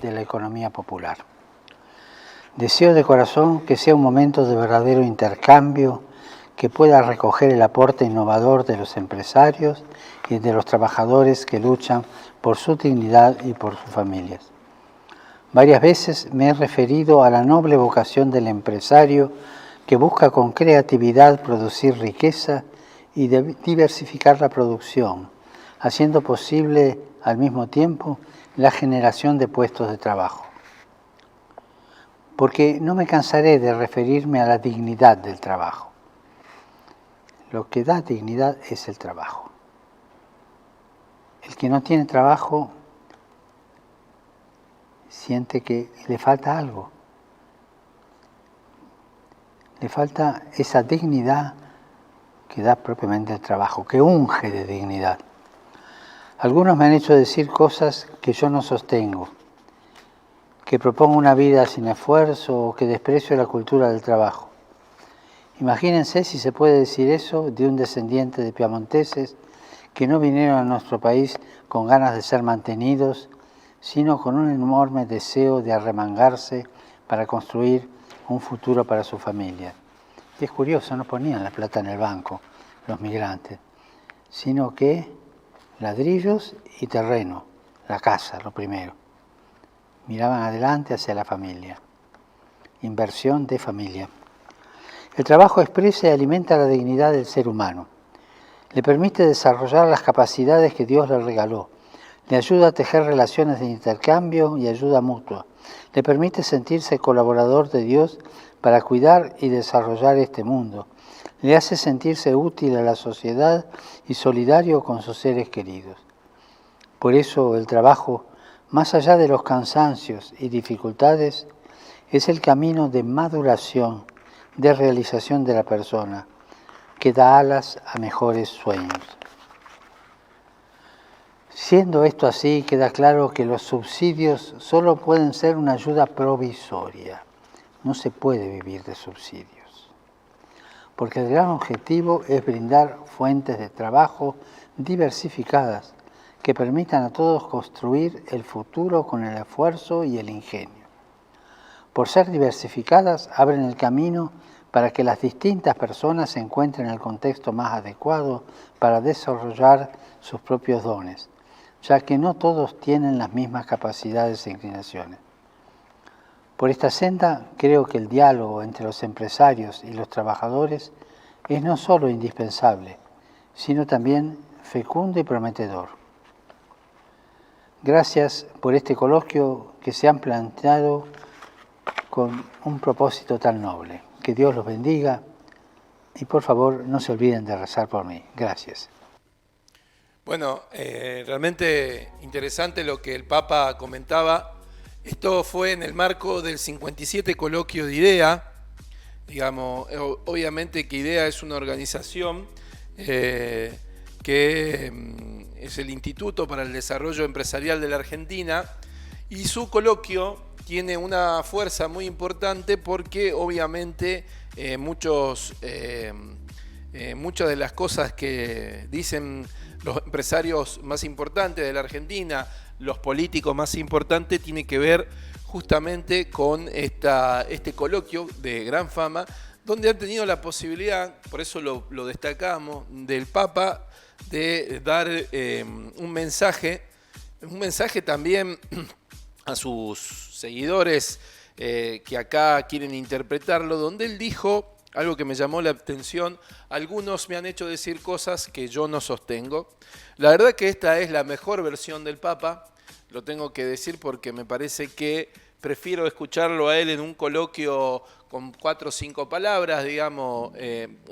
de la economía popular. Deseo de corazón que sea un momento de verdadero intercambio, que pueda recoger el aporte innovador de los empresarios y de los trabajadores que luchan por su dignidad y por sus familias. Varias veces me he referido a la noble vocación del empresario que busca con creatividad producir riqueza y diversificar la producción, haciendo posible al mismo tiempo la generación de puestos de trabajo. Porque no me cansaré de referirme a la dignidad del trabajo. Lo que da dignidad es el trabajo. El que no tiene trabajo siente que le falta algo. Le falta esa dignidad que da propiamente el trabajo, que unge de dignidad. Algunos me han hecho decir cosas que yo no sostengo, que propongo una vida sin esfuerzo o que desprecio la cultura del trabajo. Imagínense si se puede decir eso de un descendiente de piamonteses que no vinieron a nuestro país con ganas de ser mantenidos, sino con un enorme deseo de arremangarse para construir un futuro para su familia. Y es curioso, no ponían la plata en el banco los migrantes, sino que ladrillos y terreno, la casa, lo primero. Miraban adelante hacia la familia. Inversión de familia. El trabajo expresa y alimenta la dignidad del ser humano. Le permite desarrollar las capacidades que Dios le regaló. Le ayuda a tejer relaciones de intercambio y ayuda mutua. Le permite sentirse colaborador de Dios para cuidar y desarrollar este mundo. Le hace sentirse útil a la sociedad y solidario con sus seres queridos. Por eso el trabajo, más allá de los cansancios y dificultades, es el camino de maduración, de realización de la persona, que da alas a mejores sueños. Siendo esto así, queda claro que los subsidios solo pueden ser una ayuda provisoria. No se puede vivir de subsidios, porque el gran objetivo es brindar fuentes de trabajo diversificadas que permitan a todos construir el futuro con el esfuerzo y el ingenio. Por ser diversificadas, abren el camino para que las distintas personas se encuentren el contexto más adecuado para desarrollar sus propios dones, ya que no todos tienen las mismas capacidades e inclinaciones. Por esta senda, creo que el diálogo entre los empresarios y los trabajadores es no solo indispensable, sino también fecundo y prometedor. Gracias por este coloquio que se han planteado con un propósito tan noble. Que Dios los bendiga y por favor no se olviden de rezar por mí. Gracias. Bueno, realmente interesante lo que el Papa comentaba. Esto fue en el marco del 57 Coloquio de IDEA. Digamos, obviamente que IDEA es una organización que es el Instituto para el Desarrollo Empresarial de la Argentina, y su coloquio tiene una fuerza muy importante porque obviamente muchas de las cosas que dicen los empresarios más importantes de la Argentina, los políticos más importantes, tiene que ver justamente con este coloquio de gran fama, donde han tenido la posibilidad, por eso lo destacamos, del Papa de dar un mensaje también a sus seguidores que acá quieren interpretarlo, donde él dijo algo que me llamó la atención. Algunos me han hecho decir cosas que yo no sostengo. La verdad que esta es la mejor versión del Papa, lo tengo que decir porque me parece que prefiero escucharlo a él en un coloquio con 4 o 5 palabras, digamos.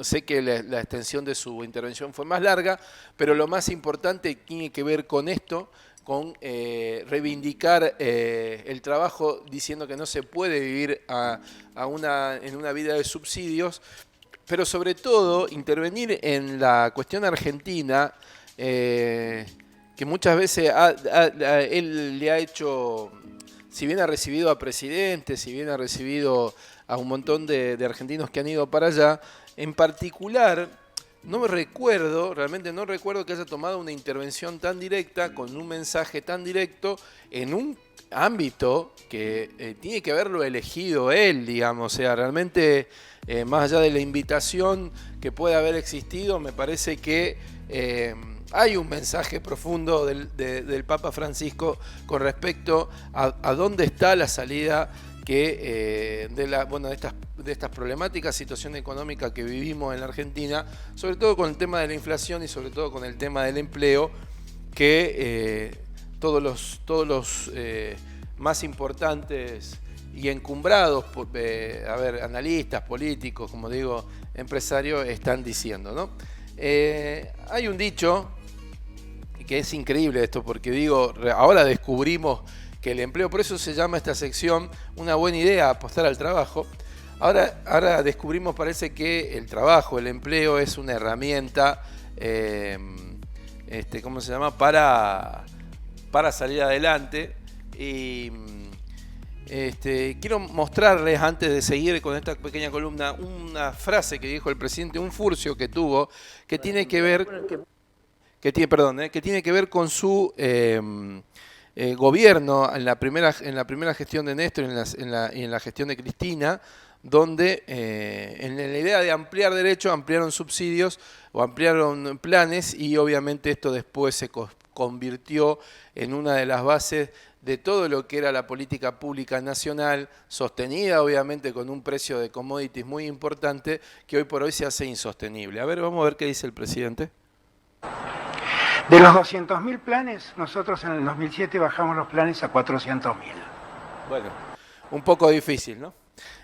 Sé que la extensión de su intervención fue más larga, pero lo más importante tiene que ver con esto, con reivindicar el trabajo, diciendo que no se puede vivir en una vida de subsidios, pero sobre todo intervenir en la cuestión argentina, que muchas veces él le ha hecho, si bien ha recibido a presidentes, si bien ha recibido a un montón de argentinos que han ido para allá, en particular realmente no recuerdo que haya tomado una intervención tan directa, con un mensaje tan directo, en un ámbito que tiene que haberlo elegido él, digamos, o sea, realmente más allá de la invitación que puede haber existido, me parece que hay un mensaje profundo del Papa Francisco con respecto a dónde está la salida que de estas problemáticas, situación económica que vivimos en la Argentina, sobre todo con el tema de la inflación y sobre todo con el tema del empleo, que todos los más importantes y encumbrados, analistas, políticos, como digo, empresarios, están diciendo, ¿no? Hay un dicho que es increíble esto, porque digo, ahora descubrimos que el empleo, por eso se llama esta sección Una buena idea, apostar al trabajo. Ahora descubrimos, parece que el trabajo, el empleo es una herramienta, ¿cómo se llama? Para salir adelante. Y quiero mostrarles, antes de seguir con esta pequeña columna, una frase que dijo el presidente, un furcio que tuvo, que tiene que ver, que tiene que ver con su gobierno en la primera gestión de Néstor y en la gestión de Cristina, donde en la idea de ampliar derechos, ampliaron subsidios o ampliaron planes, y obviamente esto después se convirtió en una de las bases de todo lo que era la política pública nacional, sostenida obviamente con un precio de commodities muy importante, que hoy por hoy se hace insostenible. A ver, vamos a ver qué dice el presidente. De los 200.000 planes, nosotros en el 2007 bajamos los planes a 400.000. Bueno, un poco difícil, ¿no?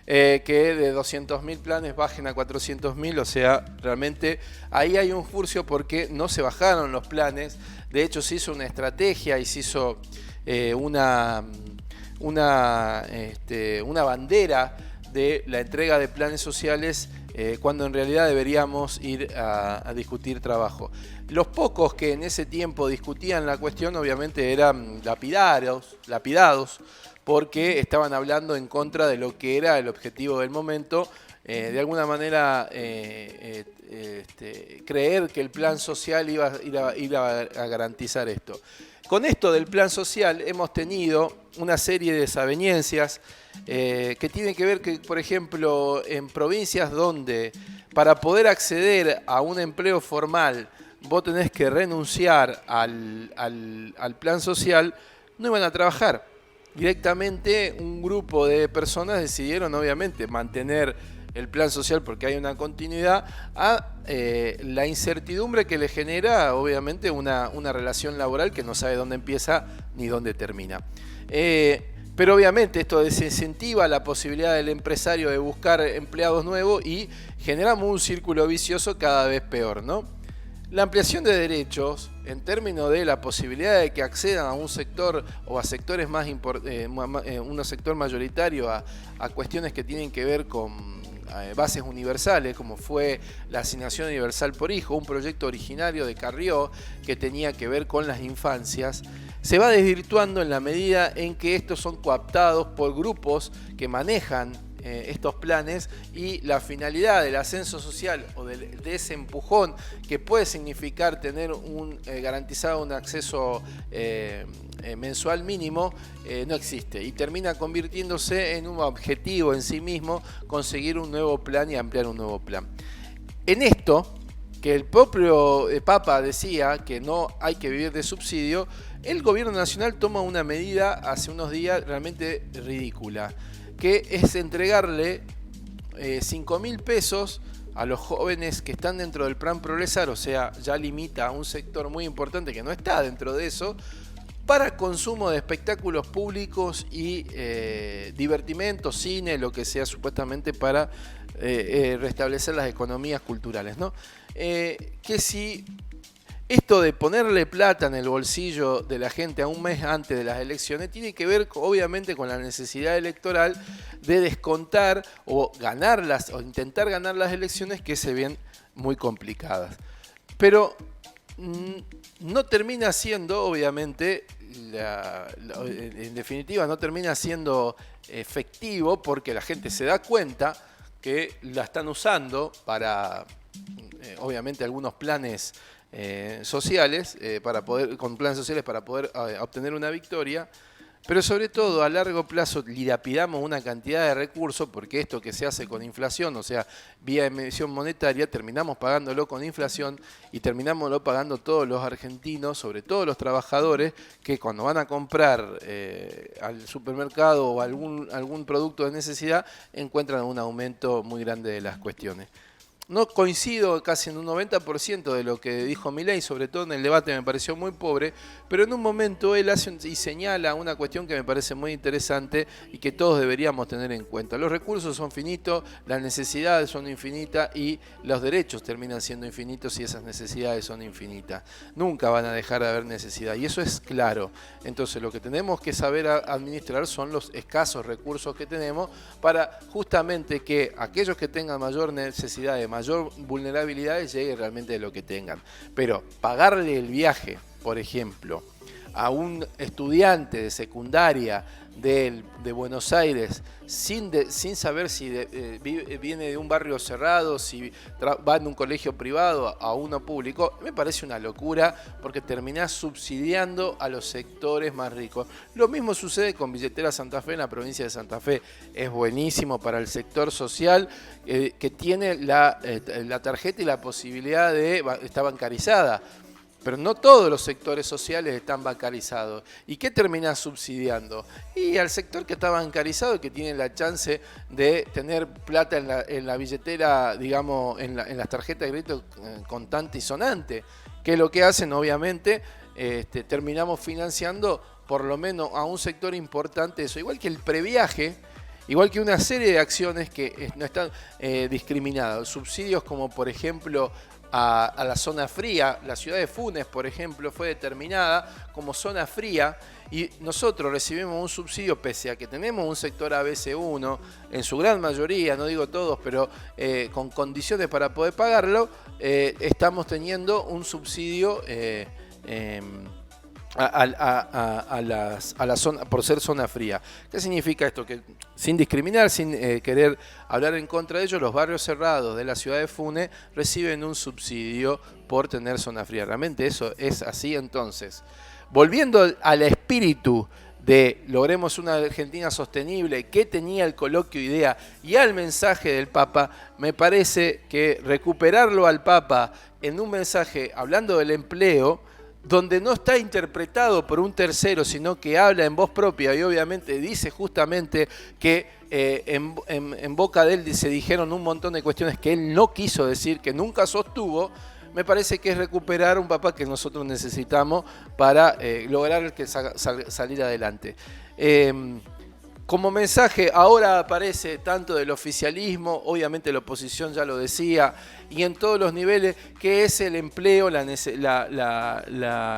Que de 200.000 planes bajen a 400.000, o sea, realmente ahí hay un furcio porque no se bajaron los planes. De hecho, se hizo una estrategia y se hizo una bandera de la entrega de planes sociales cuando en realidad deberíamos ir a discutir trabajo. Los pocos que en ese tiempo discutían la cuestión obviamente eran lapidados, porque estaban hablando en contra de lo que era el objetivo del momento, de alguna manera creer que el plan social iba a garantizar esto. Con esto del plan social hemos tenido una serie de desavenencias que tienen que ver que, por ejemplo, en provincias donde para poder acceder a un empleo formal vos tenés que renunciar al plan social, no iban a trabajar. Directamente un grupo de personas decidieron obviamente mantener el plan social porque hay una continuidad a la incertidumbre que le genera obviamente una relación laboral que no sabe dónde empieza ni dónde termina. Pero obviamente esto desincentiva la posibilidad del empresario de buscar empleados nuevos y generamos un círculo vicioso cada vez peor, ¿no? La ampliación de derechos, en términos de la posibilidad de que accedan a un sector o a sectores más un sector mayoritario a cuestiones que tienen que ver con bases universales, como fue la asignación universal por hijo, un proyecto originario de Carrió que tenía que ver con las infancias, se va desvirtuando en la medida en que estos son cooptados por grupos que manejan estos planes, y la finalidad del ascenso social o de ese empujón que puede significar tener garantizado un acceso mensual mínimo no existe, y termina convirtiéndose en un objetivo en sí mismo conseguir un nuevo plan y ampliar un nuevo plan. En esto, que el propio Papa decía que no hay que vivir de subsidio, el gobierno nacional toma una medida hace unos días realmente ridícula, que es entregarle 5.000 pesos a los jóvenes que están dentro del plan Progresar, o sea, ya limita a un sector muy importante que no está dentro de eso, para consumo de espectáculos públicos y divertimento, cine, lo que sea supuestamente para restablecer las economías culturales, ¿no? Que si esto de ponerle plata en el bolsillo de la gente a un mes antes de las elecciones tiene que ver obviamente con la necesidad electoral de descontar o ganarlas o intentar ganar las elecciones, que se ven muy complicadas. Pero no termina siendo, obviamente, en definitiva, no termina siendo efectivo porque la gente se da cuenta que la están usando para, obviamente, algunos planes sociales, con planes sociales para poder obtener una victoria. pero sobre todo a largo plazo dilapidamos una cantidad de recursos, porque esto que se hace con inflación, o sea, vía emisión monetaria, terminamos pagándolo con inflación y terminámoslo pagando todos los argentinos, sobre todo los trabajadores, que cuando van a comprar al supermercado o algún producto de necesidad, encuentran un aumento muy grande de las cuestiones. No coincido casi en un 90% de lo que dijo Milei, sobre todo en el debate me pareció muy pobre, pero en un momento él hace y señala una cuestión que me parece muy interesante y que todos deberíamos tener en cuenta. Los recursos son finitos, las necesidades son infinitas y los derechos terminan siendo infinitos y esas necesidades son infinitas. Nunca van a dejar de haber necesidad y eso es claro. Entonces lo que tenemos que saber administrar son los escasos recursos que tenemos para justamente que aquellos que tengan mayor necesidad de mayor vulnerabilidad llegue realmente de lo que tengan. Pero pagarle el viaje, por ejemplo, a un estudiante de secundaria de Buenos Aires sin saber si viene de un barrio cerrado, si va en un colegio privado a uno público, me parece una locura porque terminás subsidiando a los sectores más ricos. Lo mismo sucede con Billetera Santa Fe en la provincia de Santa Fe. Es buenísimo para el sector social que tiene la tarjeta y la posibilidad de estar bancarizada. Pero no todos los sectores sociales están bancarizados. ¿Y qué termina subsidiando? Y al sector que está bancarizado y que tiene la chance de tener plata en la billetera, digamos, en las tarjetas de crédito contante y sonante. Que es lo que hacen, obviamente, terminamos financiando por lo menos a un sector importante eso. Igual que el previaje, igual que una serie de acciones que no están discriminadas. Subsidios como, por ejemplo, a la zona fría. La ciudad de Funes, por ejemplo, fue determinada como zona fría y nosotros recibimos un subsidio pese a que tenemos un sector ABC1, en su gran mayoría, no digo todos, pero con condiciones para poder pagarlo, estamos teniendo un subsidio a la zona, por ser zona fría. ¿Qué significa esto? Que sin discriminar, sin querer hablar en contra de ellos, los barrios cerrados de la ciudad de Funes reciben un subsidio por tener zona fría. Realmente eso es así. Entonces, volviendo al espíritu de logremos una Argentina sostenible, que tenía el coloquio IDEA y al mensaje del Papa, me parece que recuperarlo al Papa en un mensaje hablando del empleo, donde no está interpretado por un tercero, sino que habla en voz propia y obviamente dice justamente que en boca de él se dijeron un montón de cuestiones que él no quiso decir, que nunca sostuvo. Me parece que es recuperar un papá que nosotros necesitamos para lograr que salir adelante. Como mensaje, ahora aparece tanto del oficialismo, obviamente la oposición ya lo decía, y en todos los niveles, que es el empleo, la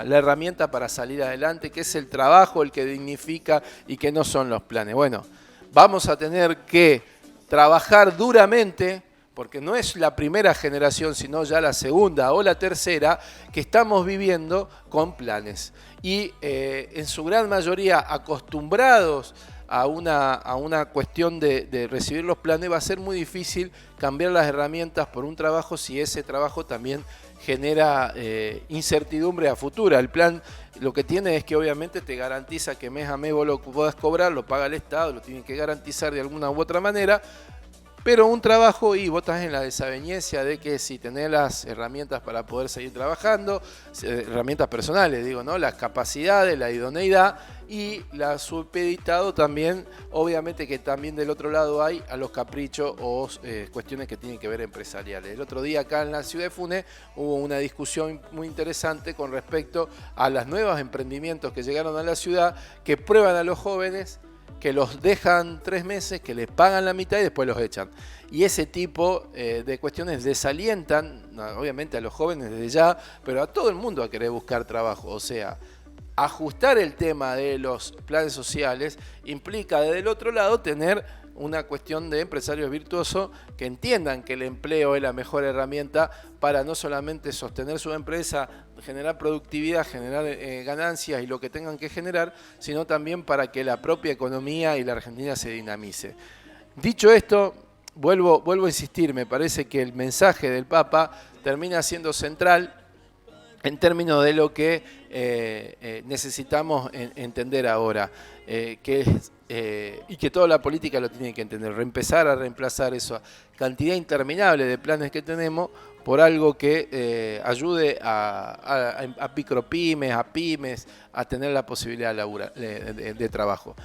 herramienta para salir adelante, que es el trabajo el que dignifica y que no son los planes. Bueno, vamos a tener que trabajar duramente, porque no es la primera generación, sino ya la segunda o la tercera, que estamos viviendo con planes. Y en su gran mayoría acostumbrados a una cuestión de recibir los planes, va a ser muy difícil cambiar las herramientas por un trabajo si ese trabajo también genera incertidumbre a futuro. El plan lo que tiene es que obviamente te garantiza que mes a mes vos lo podás cobrar, lo paga el Estado, lo tiene que garantizar de alguna u otra manera, pero un trabajo y vos estás en la desaveniencia de que si tenés las herramientas para poder seguir trabajando, herramientas personales, digo, ¿no? Las capacidades, la idoneidad y la supeditado también, obviamente que también del otro lado hay a los caprichos o cuestiones que tienen que ver empresariales. El otro día acá en la ciudad de Funes hubo una discusión muy interesante con respecto a los nuevos emprendimientos que llegaron a la ciudad, que prueban a los jóvenes, que los dejan 3 meses, que les pagan la mitad y después los echan. Y ese tipo de cuestiones desalientan, obviamente a los jóvenes desde ya, pero a todo el mundo a querer buscar trabajo. O sea, ajustar el tema de los planes sociales implica desde el otro lado tener una cuestión de empresarios virtuosos que entiendan que el empleo es la mejor herramienta para no solamente sostener su empresa, generar productividad, generar ganancias y lo que tengan que generar, sino también para que la propia economía y la Argentina se dinamice. Dicho esto, vuelvo a insistir, me parece que el mensaje del Papa termina siendo central en términos de lo que necesitamos entender ahora, que es, y que toda la política lo tiene que entender, empezar a reemplazar esa cantidad interminable de planes que tenemos por algo que ayude a micropymes, a pymes, a tener la posibilidad de trabajo.